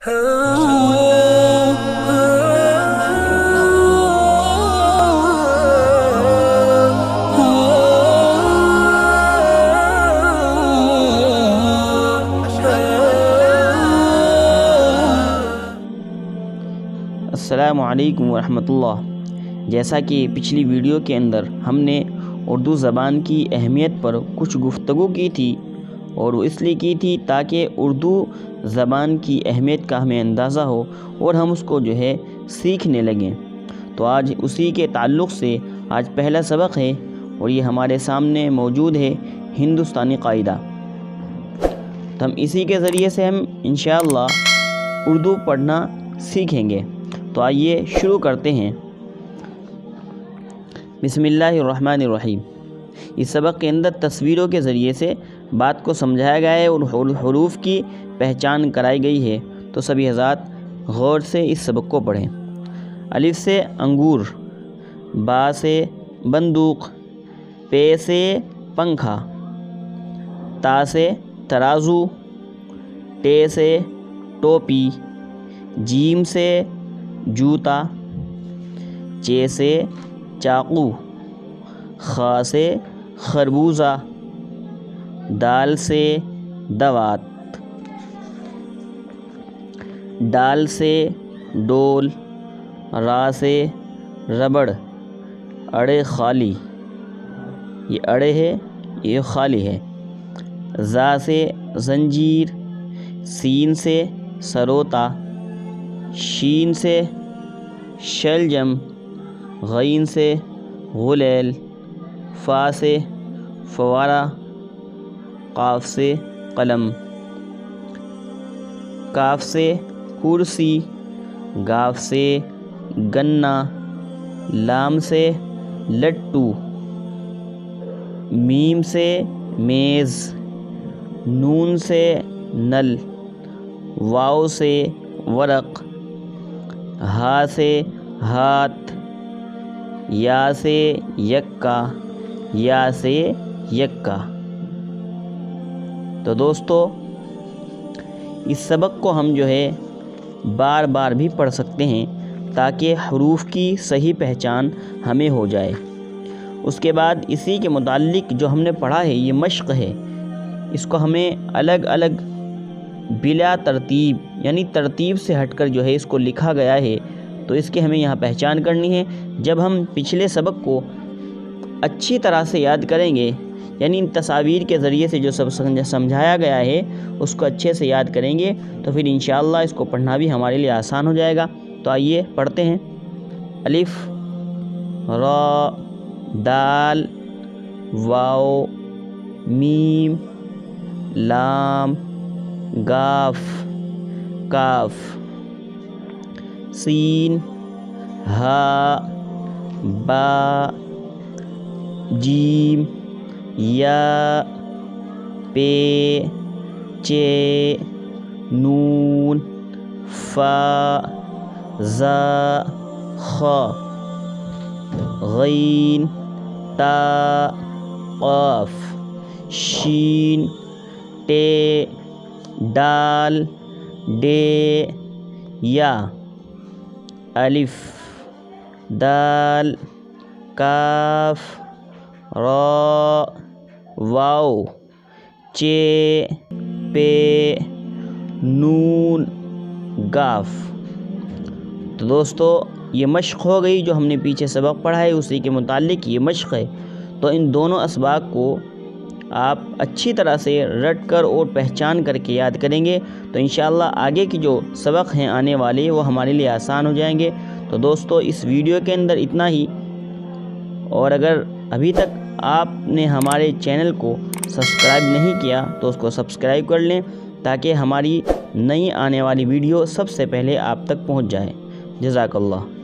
السلام علیکم ورحمۃ اللہ۔ جیسا کہ پچھلی ویڈیو کے اندر ہم نے اردو زبان کی اہمیت پر کچھ گفتگو کی تھی، اور وہ اس لیے کی تھی تاکہ اردو زبان کی اہمیت کا ہمیں اندازہ ہو اور ہم اس کو سیکھنے لگیں۔ تو آج اسی کے تعلق سے آج پہلا سبق ہے، اور یہ ہمارے سامنے موجود ہے ہندوستانی قاعدہ۔ تو ہم اسی کے ذریعے سے ہم انشاءاللہ اردو پڑھنا سیکھیں گے۔ تو آئیے شروع کرتے ہیں۔ بسم اللہ الرحمن الرحیم۔ اس سبق کے اندر تصویروں کے ذریعے سے بات کو سمجھایا گیا ہے اور حروف کی پہچان کرائی گئی ہے، تو سبھی حضرات غور سے اس سبق کو پڑھیں۔ الف سے انگور، با سے بندوق، پے سے پنکھا، تا سے ترازو، ٹے سے ٹوپی، جیم سے جوتا، چے سے چاقو، خا سے خربوزہ، دال سے دوات، ڈال سے ڈول، را سے ربڑ، اڑے خالی، یہ اڑے ہے یہ خالی ہے، زا سے زنجیر، سین سے سروتا، شین سے شلجم، غین سے غلیل، فا سے فوارہ، قاف سے قلم، کاف سے کرسی، گاف سے گنا، لام سے لٹو، میم سے میز، نون سے نل، واو سے ورق، ہا سے ہاتھ، یا سے یکا، یا سے یکا۔ تو دوستو اس سبق کو ہم بار بار بھی پڑھ سکتے ہیں تاکہ حروف کی صحیح پہچان ہمیں ہو جائے۔ اس کے بعد اسی کے متعلق جو ہم نے پڑھا ہے یہ مشق ہے، اس کو ہمیں الگ الگ بلا ترتیب یعنی ترتیب سے ہٹ کر اس کو لکھا گیا ہے، تو اس کی ہمیں یہاں پہچان کرنی ہے۔ جب ہم پچھلے سبق کو اچھی طرح سے یاد کریں گے، یعنی ان تصاویر کے ذریعے سے جو سب سمجھایا گیا ہے اس کو اچھے سے یاد کریں گے، تو پھر انشاءاللہ اس کو پڑھنا بھی ہمارے لیے آسان ہو جائے گا۔ تو آئیے پڑھتے ہیں۔ الف، را، دال، واو، میم، لام، گاف، کاف، سین، ہا، با، جیم، یا، پے، چے، نون، فا، زا، خا، غین، تا، قاف، شین، ٹے، ڈال، ڈے، یا، الف، دال، کاف، را، واو، چے، پے، نون، گاف۔ تو دوستو یہ مشق ہو گئی، جو ہم نے پیچھے سبق پڑھا ہے اسی کے متعلق یہ مشق ہے۔ تو ان دونوں اسباق کو آپ اچھی طرح سے رٹ کر اور پہچان کر کے یاد کریں گے، تو انشاءاللہ آگے کی جو سبق ہیں آنے والے وہ ہمارے لیے آسان ہو جائیں گے۔ تو دوستو اس ویڈیو کے اندر اتنا ہی، اور اگر ابھی تک آپ نے ہمارے چینل کو سبسکرائب نہیں کیا تو اس کو سبسکرائب کر لیں، تاکہ ہماری نئی آنے والی ویڈیو سب سے پہلے آپ تک پہنچ جائے۔ جزاک اللہ۔